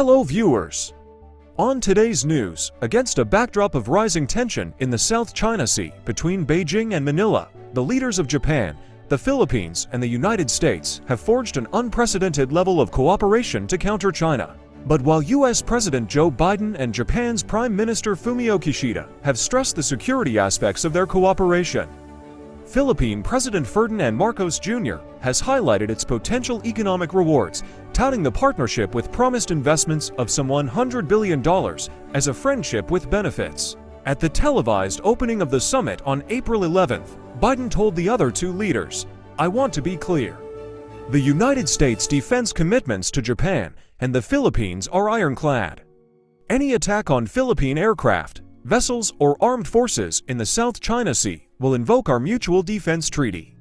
Hello viewers! On today's news, against a backdrop of rising tension in the South China Sea between Beijing and Manila, the leaders of Japan, the Philippines, and the United States have forged an unprecedented level of cooperation to counter China. But while US President Joe Biden and Japan's Prime Minister Fumio Kishida have stressed the security aspects of their cooperation, Philippine President Ferdinand Marcos Jr. has highlighted its potential economic rewards, touting the partnership with promised investments of some $100 billion as a friendship with benefits. At the televised opening of the summit on April 11th, Biden told the other two leaders, "I want to be clear. The United States' defense commitments to Japan and the Philippines are ironclad. Any attack on Philippine aircraft, vessels, or armed forces in the South China Sea will invoke our mutual defense treaty."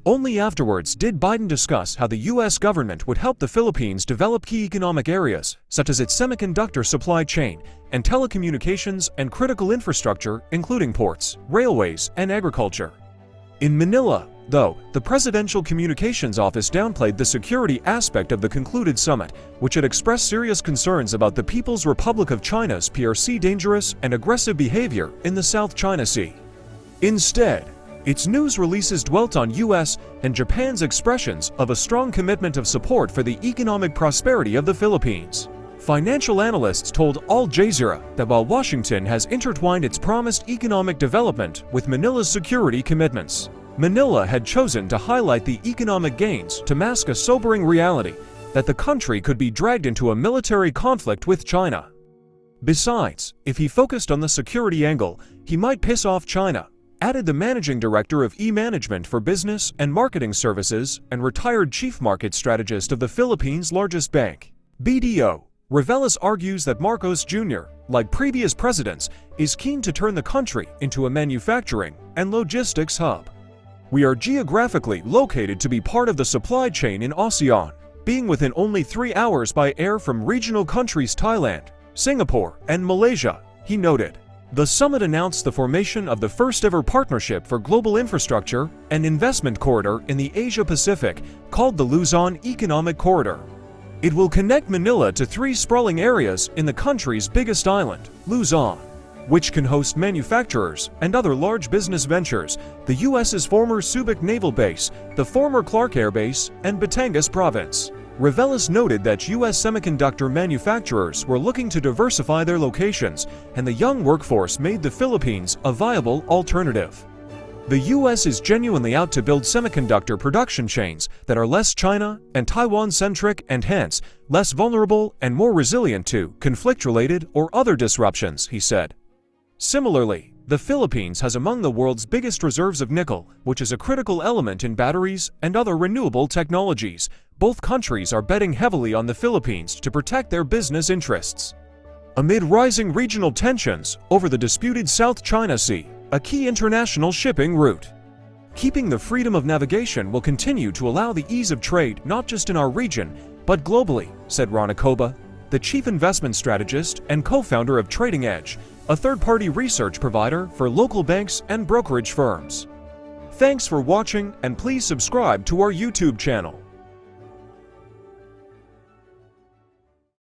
Only afterwards did Biden discuss how the U.S. government would help the Philippines develop key economic areas, such as its semiconductor supply chain and telecommunications and critical infrastructure, including ports, railways, and agriculture. In Manila, though, the Presidential Communications Office downplayed the security aspect of the concluded summit, which had expressed serious concerns about the People's Republic of China's PRC dangerous and aggressive behavior in the South China Sea. Instead, its news releases dwelt on US and Japan's expressions of a strong commitment of support for the economic prosperity of the Philippines. Financial analysts told Al Jazeera that while Washington has intertwined its promised economic development with Manila's security commitments, Manila had chosen to highlight the economic gains to mask a sobering reality that the country could be dragged into a military conflict with China. Besides, if he focused on the security angle, he might piss off China, added the managing director of e-management for business and marketing services and retired chief market strategist of the Philippines' largest bank. BDO Reveles argues that Marcos Jr., like previous presidents, is keen to turn the country into a manufacturing and logistics hub. "We are geographically located to be part of the supply chain in ASEAN, being within only 3 hours by air from regional countries Thailand, Singapore, and Malaysia," he noted. The summit announced the formation of the first-ever partnership for global infrastructure and investment corridor in the Asia-Pacific, called the Luzon Economic Corridor. It will connect Manila to 3 sprawling areas in the country's biggest island, Luzon, which can host manufacturers and other large business ventures, the U.S.'s former Subic Naval Base, the former Clark Air Base, and Batangas Province. Reveles noted that U.S. semiconductor manufacturers were looking to diversify their locations, and the young workforce made the Philippines a viable alternative. The U.S. is genuinely out to build semiconductor production chains that are less China and Taiwan-centric and hence less vulnerable and more resilient to conflict-related or other disruptions, he said. Similarly, the Philippines has among the world's biggest reserves of nickel, which is a critical element in batteries and other renewable technologies. Both countries are betting heavily on the Philippines to protect their business interests. Amid rising regional tensions over the disputed South China Sea, a key international shipping route, keeping the freedom of navigation will continue to allow the ease of trade not just in our region, but globally, said Ron Acoba, the chief investment strategist and co-founder of Trading Edge, a third-party research provider for local banks and brokerage firms. Thanks for watching, and please subscribe to our YouTube channel.